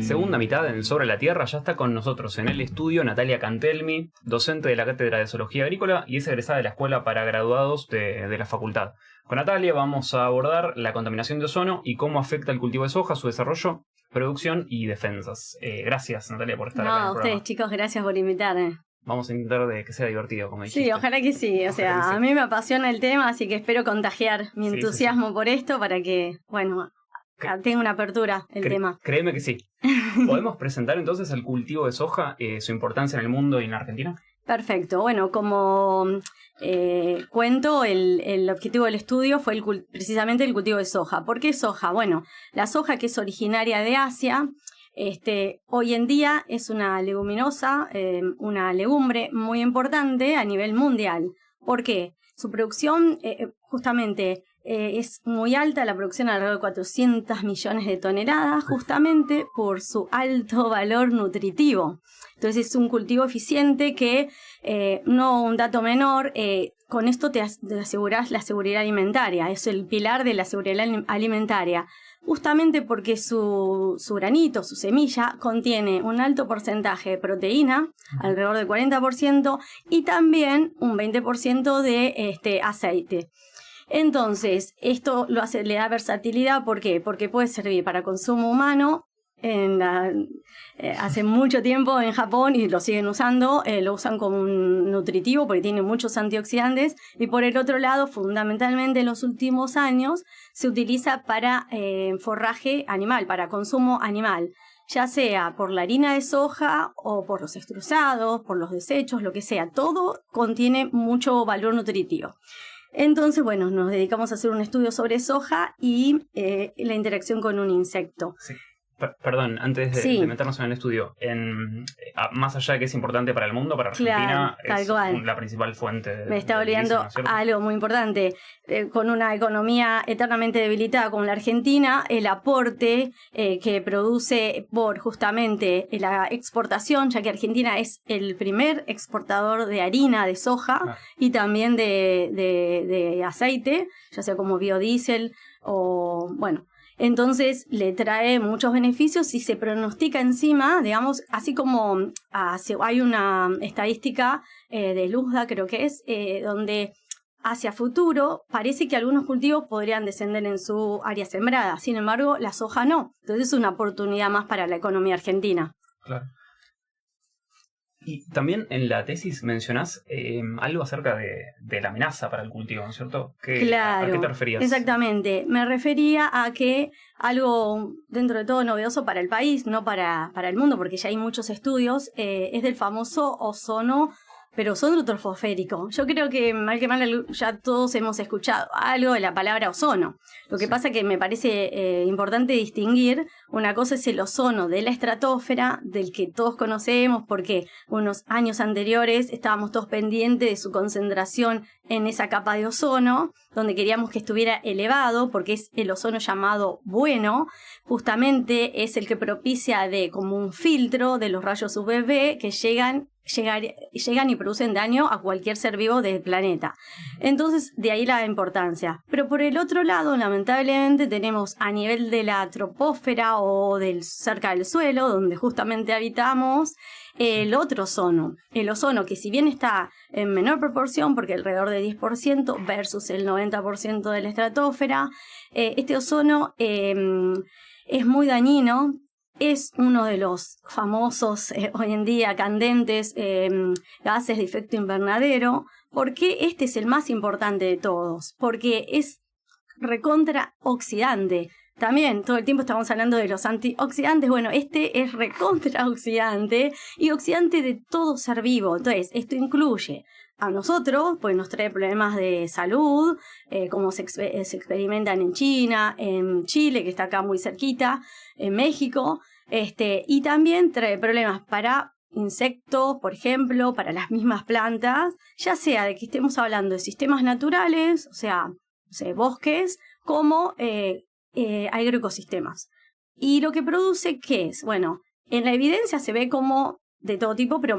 segunda mitad en Sobre la Tierra ya está con nosotros en el estudio Natalia Cantelmi, docente de la Cátedra de Zoología Agrícola y es egresada de la Escuela para Graduados de la Facultad. Con Natalia vamos a abordar la contaminación de ozono y cómo afecta el cultivo de soja, su desarrollo, producción y defensas. Gracias, Natalia, por estar acá en el programa. Ustedes, chicos, gracias por invitarme. Vamos a intentar de que sea divertido, como dijiste. Sí, ojalá que sí. O sea, que sí. A mí me apasiona el tema, así que espero contagiar mi entusiasmo por esto para que, bueno, tenga una apertura el tema. Créeme que sí. ¿Podemos presentar entonces el cultivo de soja, su importancia en el mundo y en la Argentina? Perfecto. Bueno, como cuento, el objetivo del estudio fue precisamente el cultivo de soja. ¿Por qué soja? Bueno, la soja, que es originaria de Asia, hoy en día es una leguminosa, una legumbre muy importante a nivel mundial. ¿Por qué? Su producción justamente es muy alta, la producción alrededor de 400 millones de toneladas, justamente por su alto valor nutritivo. Entonces es un cultivo eficiente que, no un dato menor, con esto te aseguras la seguridad alimentaria, es el pilar de la seguridad alimentaria. Justamente porque su granito, su semilla, contiene un alto porcentaje de proteína, alrededor del 40%, y también un 20% de aceite. Entonces, esto le da versatilidad. ¿Por qué? Porque puede servir para consumo humano. Hace mucho tiempo en Japón, y lo siguen usando, lo usan como un nutritivo porque tiene muchos antioxidantes, y por el otro lado, fundamentalmente en los últimos años, se utiliza para forraje animal, para consumo animal, ya sea por la harina de soja o por los extrusados, por los desechos, lo que sea, todo contiene mucho valor nutritivo. Entonces, bueno, nos dedicamos a hacer un estudio sobre soja y la interacción con un insecto. Sí. Perdón, antes de meternos en el estudio, más allá de que es importante para el mundo, para Argentina, claro, es la principal fuente de... Me estaba olvidando algo muy importante. Con una economía eternamente debilitada como la Argentina, el aporte que produce por justamente la exportación, ya que Argentina es el primer exportador de harina de soja y también de aceite, ya sea como biodiesel o, bueno... Entonces le trae muchos beneficios y se pronostica encima, digamos, así como hay una estadística de Luzda, creo que es, donde hacia futuro parece que algunos cultivos podrían descender en su área sembrada. Sin embargo, la soja no. Entonces es una oportunidad más para la economía argentina. Claro. Y también en la tesis mencionás algo acerca de la amenaza para el cultivo, ¿no es cierto? Claro, ¿A qué te referías? Exactamente. Me refería a que algo dentro de todo novedoso para el país, no para el mundo, porque ya hay muchos estudios, es del famoso ozono, pero ozono trofosférico. Yo creo que mal ya todos hemos escuchado algo de la palabra ozono. Lo que pasa que me parece importante distinguir, una cosa es el ozono de la estratosfera, del que todos conocemos, porque unos años anteriores estábamos todos pendientes de su concentración en esa capa de ozono, donde queríamos que estuviera elevado, porque es el ozono llamado bueno, justamente es el que propicia como un filtro de los rayos UVB que llegan y producen daño a cualquier ser vivo del planeta. Entonces, de ahí la importancia. Pero por el otro lado, lamentablemente, tenemos a nivel de la troposfera o cerca del suelo, donde justamente habitamos, el otro ozono. El ozono, que si bien está en menor proporción, porque alrededor de 10% versus el 90% de la estratosfera, este ozono es muy dañino. Es uno de los famosos, hoy en día, candentes gases de efecto invernadero. ¿Por qué este es el más importante de todos? Porque es recontraoxidante. También todo el tiempo estamos hablando de los antioxidantes. Bueno, este es recontraoxidante y oxidante de todo ser vivo. Entonces, esto incluye a nosotros, pues nos trae problemas de salud, como se experimentan en China, en Chile, que está acá muy cerquita, en México, y también trae problemas para insectos, por ejemplo, para las mismas plantas, ya sea de que estemos hablando de sistemas naturales, o sea bosques, como agroecosistemas. Y lo que produce, ¿qué es? Bueno, en la evidencia se ve como de todo tipo, pero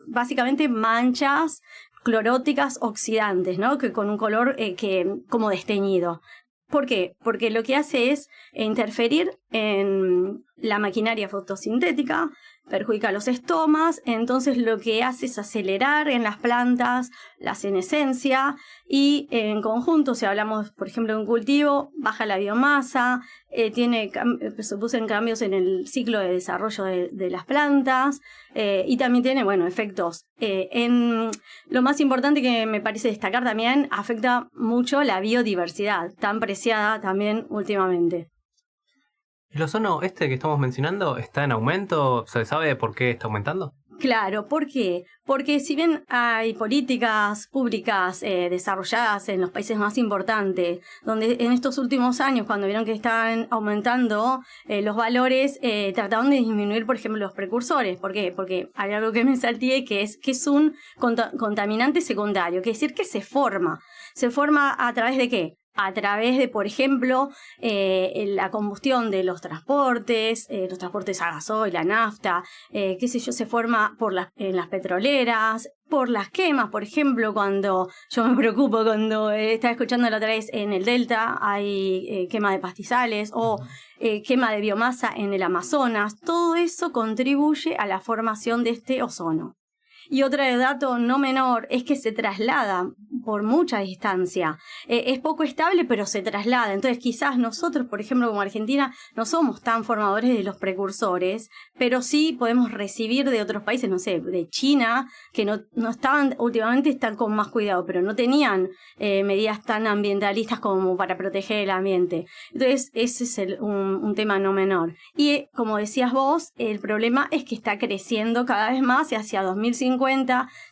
básicamente manchas cloróticas oxidantes, ¿no? Que con un color como desteñido. ¿Por qué? Porque lo que hace es interferir en la maquinaria fotosintética, perjudica los estomas, entonces lo que hace es acelerar en las plantas la senescencia y en conjunto, si hablamos por ejemplo de un cultivo, baja la biomasa, se producen cambios en el ciclo de desarrollo de las plantas y también tiene efectos. Lo más importante que me parece destacar también, afecta mucho la biodiversidad, tan preciada también últimamente. ¿El ozono que estamos mencionando está en aumento? ¿Se sabe por qué está aumentando? Claro, ¿por qué? Porque si bien hay políticas públicas desarrolladas en los países más importantes, donde en estos últimos años, cuando vieron que estaban aumentando los valores, trataron de disminuir, por ejemplo, los precursores. ¿Por qué? Porque hay algo que me salté, que es un contaminante secundario, que es decir, que se forma. ¿Se forma a través de qué? A través de, por ejemplo, la combustión de los transportes a gasoil, la nafta, se forma en las petroleras, por las quemas, por ejemplo, cuando yo me preocupo cuando estaba escuchando la otra vez en el Delta, hay quema de pastizales o quema de biomasa en el Amazonas. Todo eso contribuye a la formación de este ozono. Y otro dato no menor es que se traslada por mucha distancia. Es poco estable, pero se traslada. Entonces quizás nosotros, por ejemplo, como Argentina, no somos tan formadores de los precursores, pero sí podemos recibir de otros países, no sé, de China, que no estaban, últimamente están con más cuidado, pero no tenían medidas tan ambientalistas como para proteger el ambiente. Entonces ese es un tema no menor. Y como decías vos, el problema es que está creciendo cada vez más y hacia 2050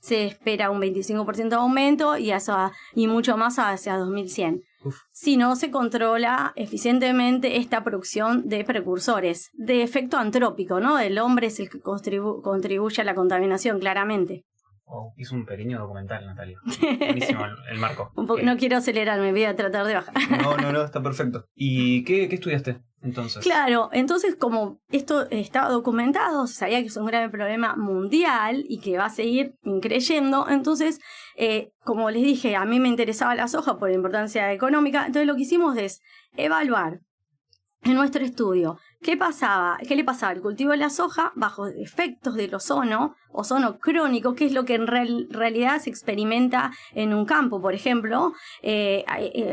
se espera un 25% de aumento y mucho más hacia 2100. Si no se controla eficientemente esta producción de precursores, de efecto antrópico, ¿no? El hombre es el que contribuye a la contaminación, claramente. Wow, hizo un pequeño documental, Natalia. Buenísimo el marco. No quiero acelerarme, voy a tratar de bajar. No, está perfecto. ¿Y qué estudiaste entonces? Claro, entonces como esto estaba documentado, se sabía que es un grave problema mundial y que va a seguir creciendo, entonces, como les dije, a mí me interesaba la soja por la importancia económica, entonces lo que hicimos es evaluar en nuestro estudio qué le pasaba al cultivo de la soja bajo efectos del ozono crónico, que es lo que en realidad se experimenta en un campo, por ejemplo,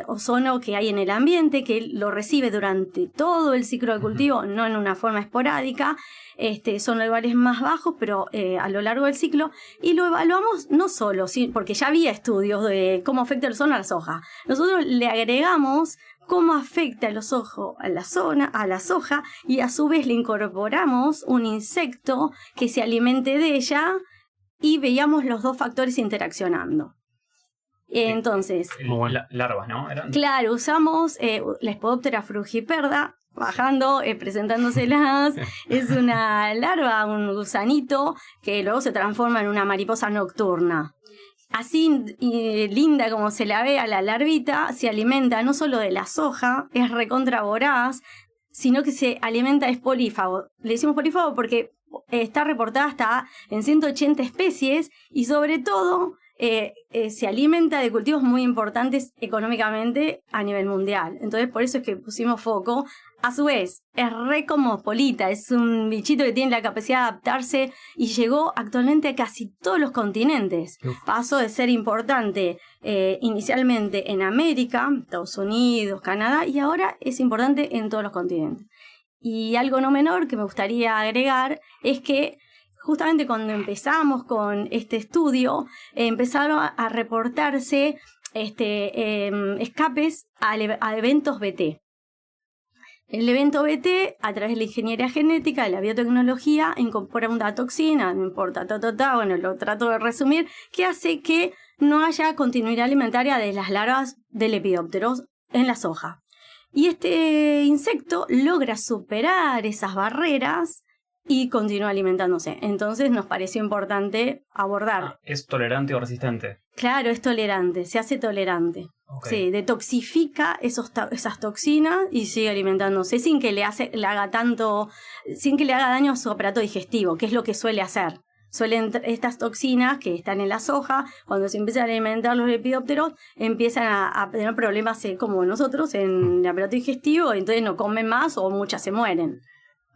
ozono que hay en el ambiente, que lo recibe durante todo el ciclo de cultivo, no en una forma esporádica, son niveles más bajos, pero a lo largo del ciclo, y lo evaluamos no solo, porque ya había estudios de cómo afecta el ozono a la soja. Nosotros le agregamos cómo afecta el ozono a la soja y a su vez le incorporamos un insecto que se alimente de ella y veíamos los dos factores interaccionando. Entonces, larvas, ¿no? ¿Eran? Claro, usamos la Spodoptera frugiperda, bajando, presentándoselas. Es una larva, un gusanito que luego se transforma en una mariposa nocturna. Así linda como se la ve a la larvita, se alimenta no solo de la soja, es recontra voraz, sino que se alimenta, es polífago. Le decimos polífago porque está reportada hasta en 180 especies y sobre todo se alimenta de cultivos muy importantes económicamente a nivel mundial. Entonces por eso es que pusimos foco. A su vez, es re cosmopolita, es un bichito que tiene la capacidad de adaptarse y llegó actualmente a casi todos los continentes. Pasó de ser importante inicialmente en América, Estados Unidos, Canadá, y ahora es importante en todos los continentes. Y algo no menor que me gustaría agregar es que justamente cuando empezamos con este estudio, empezaron a reportarse escapes a eventos BT. El evento BT, a través de la ingeniería genética, de la biotecnología, incorpora una toxina, no importa, lo trato de resumir, que hace que no haya continuidad alimentaria de las larvas de lepidópteros en la soja. Y este insecto logra superar esas barreras y continúa alimentándose. Entonces nos pareció importante abordar. ¿Es tolerante o resistente? Claro, es tolerante, se hace tolerante. Okay. Sí, detoxifica esas toxinas y sigue alimentándose sin que le haga daño a su aparato digestivo, que es lo que suele hacer. estas toxinas que están en la soja, cuando se empiezan a alimentar los lepidópteros, empiezan a tener problemas como nosotros en el aparato digestivo, entonces no comen más o muchas se mueren.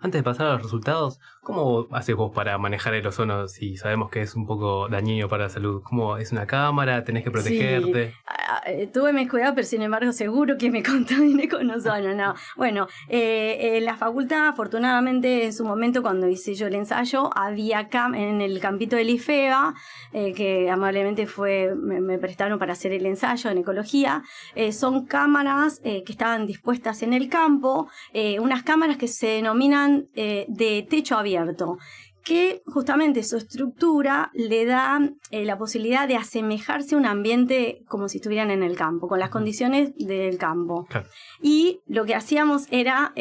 Antes de pasar a los resultados, ¿cómo haces vos para manejar el ozono si sabemos que es un poco dañino para la salud? ¿Cómo es una cámara? ¿Tenés que protegerte? Sí, tuve mis cuidados, pero sin embargo seguro que me contaminé con ozono, ¿no? Bueno, en la facultad, afortunadamente, en su momento cuando hice yo el ensayo, había en el campito del IFEBA, que amablemente me prestaron para hacer el ensayo en ecología. Son cámaras que estaban dispuestas en el campo, unas cámaras que se denominan de techo abierto, que justamente su estructura le da la posibilidad de asemejarse a un ambiente como si estuvieran en el campo, con las condiciones del campo. Claro. Y lo que hacíamos era,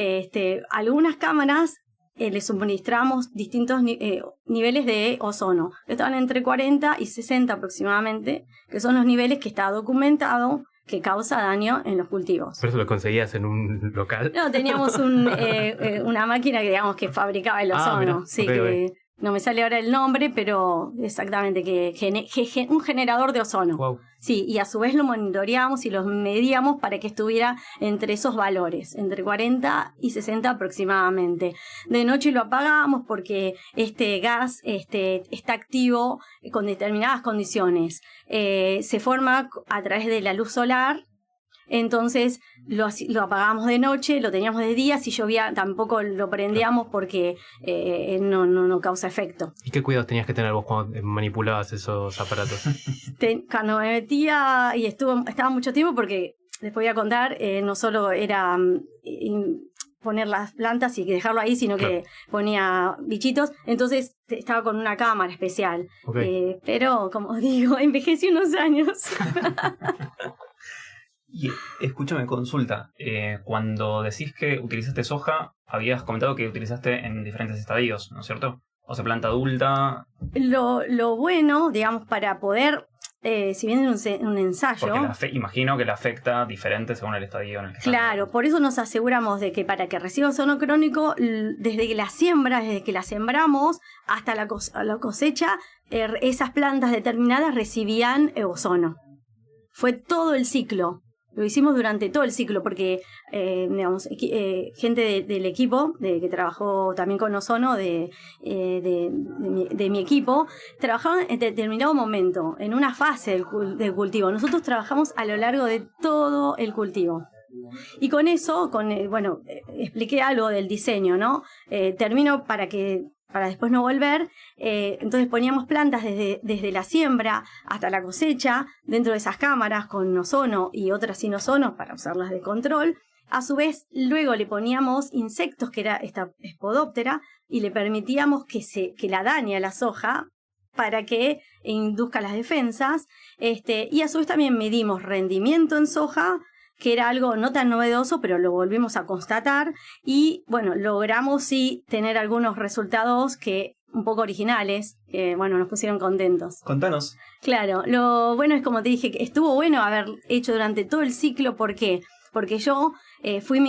algunas cámaras le suministramos distintos niveles de ozono. Estaban entre 40 y 60 aproximadamente, que son los niveles que está documentado que causa daño en los cultivos. ¿Por eso lo conseguías en un local? No, teníamos una máquina que, digamos, que fabricaba el ozono. Mirá, Sí, okay, que no me sale ahora el nombre, pero exactamente, un generador de ozono. Wow. Sí, y a su vez lo monitoreamos y los medíamos para que estuviera entre esos valores, entre 40 y 60 aproximadamente. De noche lo apagábamos porque este gas está activo con determinadas condiciones. Se forma a través de la luz solar. Entonces lo apagábamos de noche, lo teníamos de día, si llovía tampoco lo prendíamos porque no causa efecto. ¿Y qué cuidados tenías que tener vos cuando manipulabas esos aparatos? Cuando me metía y estaba mucho tiempo, porque les voy a contar, no solo era poner las plantas y dejarlo ahí, sino que ponía bichitos, entonces estaba con una cámara especial. Okay. Pero, como digo, envejecí unos años. Y escúchame, consulta. Cuando decís que utilizaste soja, habías comentado que utilizaste en diferentes estadios, ¿no es cierto? O sea, planta adulta. Lo bueno, digamos, para poder, si bien en un ensayo... Porque imagino que la afecta diferente según el estadio en el que está. Claro, por eso nos aseguramos de que para que reciba ozono crónico, desde que la sembramos hasta la cosecha, esas plantas determinadas recibían ozono. Fue todo el ciclo. Lo hicimos durante todo el ciclo porque, gente del equipo que trabajó también con ozono de mi equipo, trabajaban en determinado momento, en una fase del cultivo. Nosotros trabajamos a lo largo de todo el cultivo. Y con eso, expliqué algo del diseño, ¿no? Termino para después no volver, entonces poníamos plantas desde la siembra hasta la cosecha dentro de esas cámaras con ozono y otras sin ozono para usarlas de control. A su vez, luego le poníamos insectos, que era esta Spodoptera, y le permitíamos que la dañe a la soja para que induzca las defensas. Y a su vez también medimos rendimiento en soja, que era algo no tan novedoso, pero lo volvimos a constatar y, logramos sí tener algunos resultados un poco originales, que, nos pusieron contentos. Contanos. Claro, lo bueno es, como te dije, que estuvo bueno haber hecho durante todo el ciclo. ¿Por qué? Porque yo fui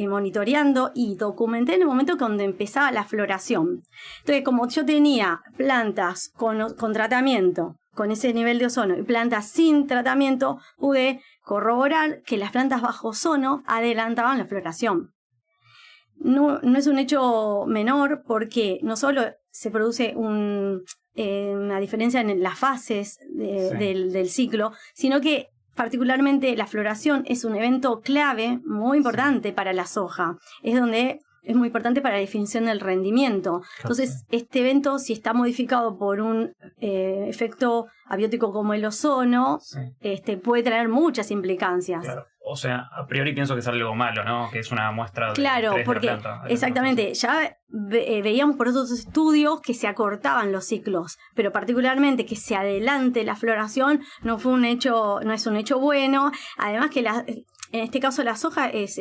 monitoreando y documenté en el momento cuando empezaba la floración. Entonces, como yo tenía plantas con tratamiento, con ese nivel de ozono, y plantas sin tratamiento, pude corroborar que las plantas bajo ozono adelantaban la floración. No es un hecho menor porque no solo se produce una diferencia en las fases del ciclo, sino que particularmente la floración es un evento clave muy importante para la soja. Es donde es muy importante para la definición del rendimiento. Entonces, este evento, si está modificado por un efecto abiótico como el ozono, puede traer muchas implicancias. Claro. O sea, a priori pienso que es algo malo, ¿no? Que es una muestra de estrés porque, de la planta. Exactamente, ya veíamos por otros estudios que se acortaban los ciclos, pero particularmente que se adelante la floración no es un hecho bueno. Además que en este caso la soja es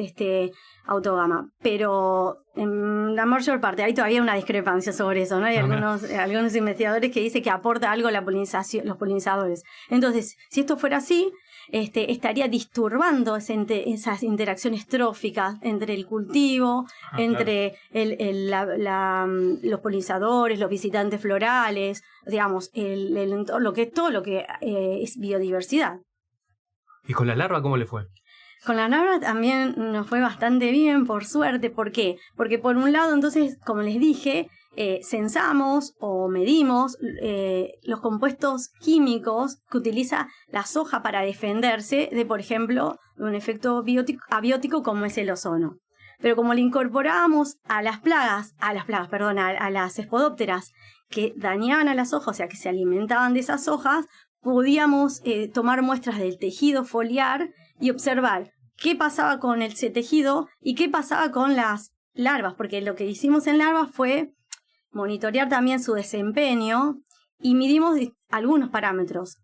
autogama, pero en la mayor parte hay todavía una discrepancia sobre eso, ¿no? Hay algunos investigadores que dicen que aporta algo la polinización, los polinizadores. Entonces, si esto fuera así, estaría disturbando esas interacciones tróficas entre el cultivo, entre los polinizadores, los visitantes florales, digamos, todo lo que es biodiversidad. ¿Y con la larva cómo le fue? Con la larva también nos fue bastante bien, por suerte. ¿Por qué? Porque por un lado, entonces, como les dije, censamos o medimos los compuestos químicos que utiliza la soja para defenderse de, por ejemplo, un efecto abiótico como es el ozono. Pero como le incorporábamos a las espodópteras que dañaban a las hojas, o sea, que se alimentaban de esas hojas, podíamos tomar muestras del tejido foliar y observar qué pasaba con ese tejido y qué pasaba con las larvas, porque lo que hicimos en larvas fue monitorear también su desempeño y midimos algunos parámetros.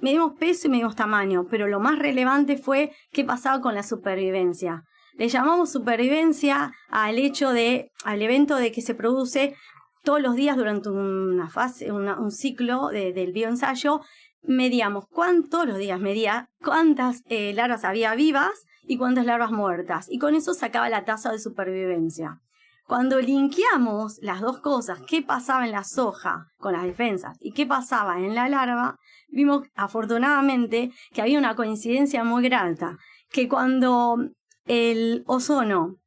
Medimos peso y medimos tamaño, pero lo más relevante fue qué pasaba con la supervivencia. Le llamamos supervivencia al evento de que se produce todos los días durante una fase, un ciclo del bioensayo. Medíamos todos los días medía cuántas larvas había vivas y cuántas larvas muertas. Y con eso sacaba la tasa de supervivencia. Cuando linkeamos las dos cosas, qué pasaba en la soja con las defensas y qué pasaba en la larva, vimos afortunadamente que había una coincidencia muy grande, que cuando el ozono,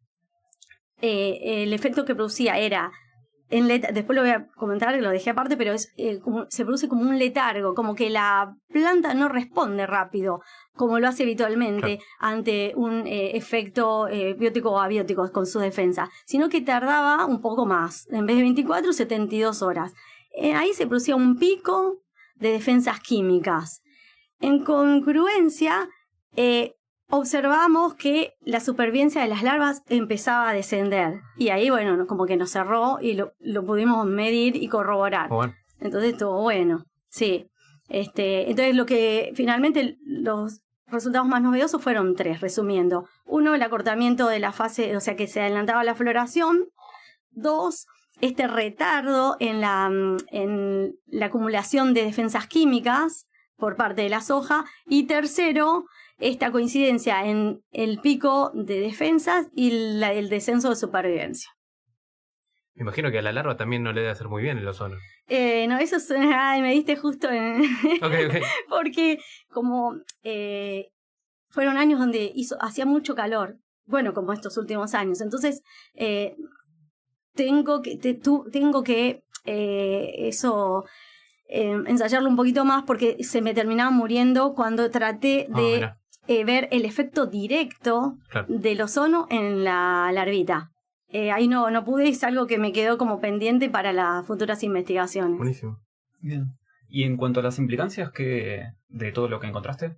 el efecto que producía era, después lo voy a comentar, lo dejé aparte, pero se produce como un letargo, como que la planta no responde rápido, como lo hace habitualmente ante un efecto biótico o abiótico con su defensa, sino que tardaba un poco más, en vez de 24, 72 horas. Ahí se producía un pico de defensas químicas. En congruencia, observamos que la supervivencia de las larvas empezaba a descender. Y ahí, bueno, como que nos cerró y lo pudimos medir y corroborar. Bueno. Entonces estuvo bueno, sí. Entonces lo que finalmente los resultados más novedosos fueron 3, resumiendo. 1, el acortamiento de la fase, o sea que se adelantaba la floración. 2, este retardo en la acumulación de defensas químicas por parte de la soja. Y 3, esta coincidencia en el pico de defensas y el descenso de supervivencia. Me imagino que a la larva también no le debe hacer muy bien el ozono. No, eso me diste justo en... Okay. Porque como fueron años donde hacía mucho calor, bueno, como estos últimos años, entonces tengo que ensayarlo un poquito más porque se me terminaba muriendo cuando traté de ver el efecto directo del ozono en la larvita. Ahí no pude, es algo que me quedó como pendiente para las futuras investigaciones. Buenísimo. Bien. Y en cuanto a las implicancias de todo lo que encontraste,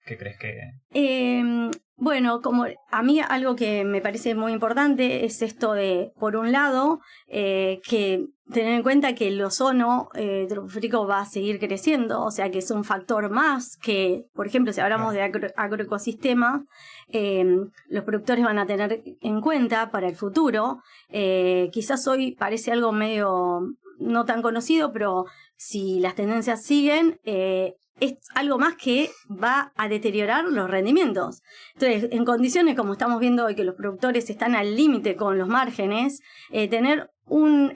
¿qué crees que...? Bueno, como a mí algo que me parece muy importante es esto de, por un lado, que tener en cuenta que el ozono troposférico va a seguir creciendo, o sea que es un factor más que, por ejemplo, si hablamos de agroecosistemas, los productores van a tener en cuenta para el futuro. Quizás hoy parece algo medio no tan conocido, pero si las tendencias siguen, es algo más que va a deteriorar los rendimientos. Entonces, en condiciones como estamos viendo hoy, que los productores están al límite con los márgenes, tener un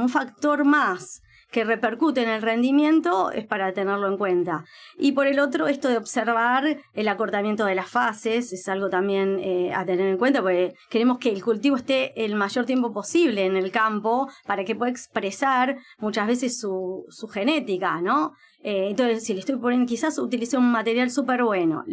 factor más que repercute en el rendimiento es para tenerlo en cuenta. Y por el otro, esto de observar el acortamiento de las fases es algo también a tener en cuenta, porque queremos que el cultivo esté el mayor tiempo posible en el campo para que pueda expresar muchas veces su genética, ¿no? Entonces, si le estoy poniendo, quizás utilicé un material súper bueno,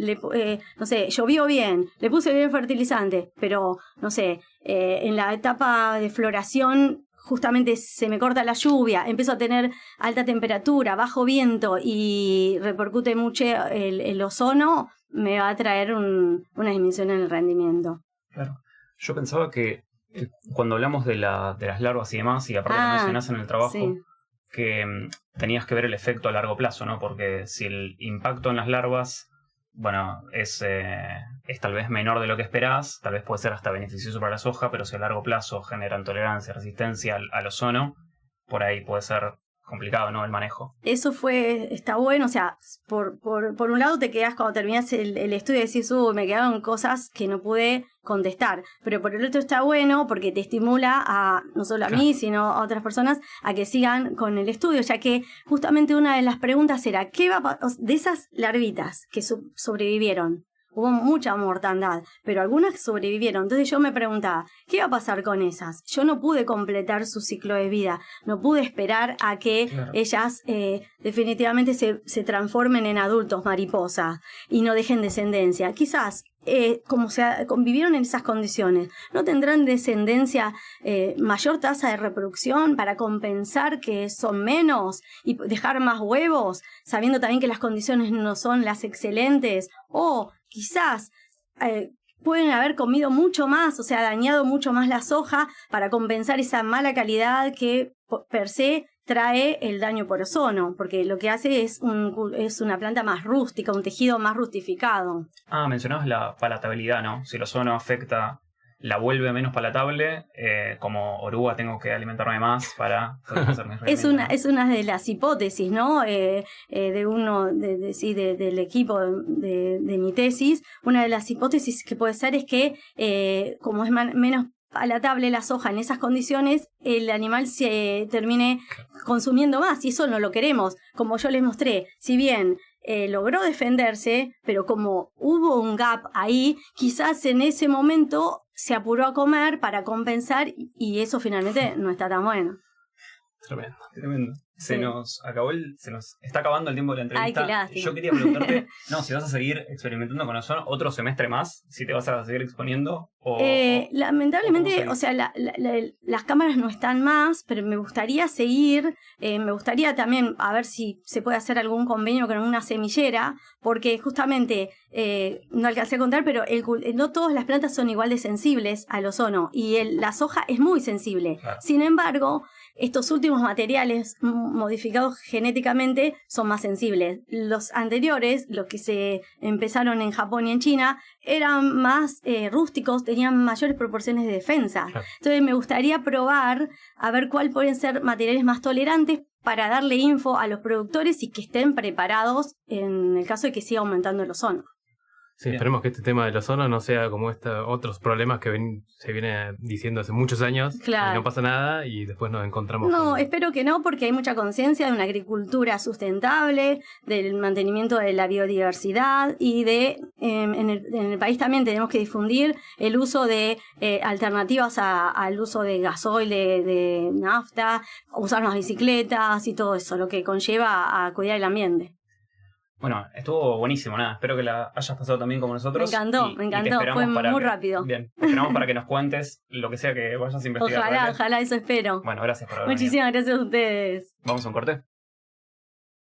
no sé, llovió bien, le puse bien fertilizante, pero, no sé, en la etapa de floración justamente se me corta la lluvia, empiezo a tener alta temperatura, bajo viento y repercute mucho el ozono, me va a traer una disminución en el rendimiento. Claro. Yo pensaba que cuando hablamos de las larvas y demás, y aparte lo mencionás en el trabajo, que tenías que ver el efecto a largo plazo, ¿no? Porque si el impacto en las larvas, bueno, es tal vez menor de lo que esperás, tal vez puede ser hasta beneficioso para la soja, pero si a largo plazo generan tolerancia, resistencia al ozono, por ahí puede ser complicado, ¿no? El manejo. Eso está bueno, o sea, por un lado te quedas cuando terminas el estudio y decís, me quedaron cosas que no pude contestar, pero por el otro está bueno porque te estimula no solo a mí, sino a otras personas a que sigan con el estudio, ya que justamente una de las preguntas era, ¿qué va a pasar de esas larvitas que sobrevivieron? Hubo mucha mortandad, pero algunas sobrevivieron. Entonces yo me preguntaba, ¿qué va a pasar con esas? Yo no pude completar su ciclo de vida, no pude esperar a que ellas definitivamente se transformen en adultos mariposa y no dejen descendencia. Quizás, como convivieron en esas condiciones, ¿no tendrán descendencia, mayor tasa de reproducción para compensar que son menos y dejar más huevos, sabiendo también que las condiciones no son las excelentes? O quizás pueden haber comido mucho más, o sea, dañado mucho más la soja para compensar esa mala calidad que per se trae el daño por ozono, porque lo que hace es una planta más rústica, un tejido más rustificado. Mencionabas la palatabilidad, ¿no? Si el ozono afecta, la vuelve menos palatable, como oruga tengo que alimentarme más para poder hacer mis es una de las hipótesis, ¿no? Del equipo de mi tesis. Una de las hipótesis que puede ser es que como es menos palatable la soja en esas condiciones, el animal se termine consumiendo más, y eso no lo queremos. Como yo les mostré, si bien logró defenderse, pero como hubo un gap ahí, quizás en ese momento se apuró a comer para compensar, y eso finalmente no está tan bueno. Tremendo. Se nos está acabando el tiempo de la entrevista. Ay, qué lástima. Yo quería preguntarte, si vas a seguir experimentando con ozono otro semestre más, si te vas a seguir exponiendo lamentablemente, o sea, las cámaras no están más, pero me gustaría seguir, me gustaría también a ver si se puede hacer algún convenio con una semillera, porque justamente, no alcancé a contar, pero no todas las plantas son igual de sensibles al ozono, y la soja es muy sensible. Claro. Sin embargo, estos últimos materiales modificados genéticamente son más sensibles. Los anteriores, los que se empezaron en Japón y en China, eran más rústicos, tenían mayores proporciones de defensa. Claro. Entonces me gustaría probar a ver cuáles pueden ser materiales más tolerantes para darle info a los productores y que estén preparados en el caso de que siga aumentando el ozono. Sí, esperemos que este tema del ozono no sea como otros problemas que se viene diciendo hace muchos años. Claro. Y no pasa nada y después nos encontramos espero que no, porque hay mucha conciencia de una agricultura sustentable, del mantenimiento de la biodiversidad y en el país también tenemos que difundir el uso de alternativas al uso de gasoil, de nafta, usar las bicicletas y todo eso, lo que conlleva a cuidar el ambiente. Bueno, estuvo buenísimo, espero que la hayas pasado también como nosotros. Me encantó, fue muy rápido. Bien, esperamos para que nos cuentes lo que sea que vayas a investigar. Ojalá, eso espero. Bueno, gracias por haber venido. Muchísimas gracias a ustedes. ¿Vamos a un corte?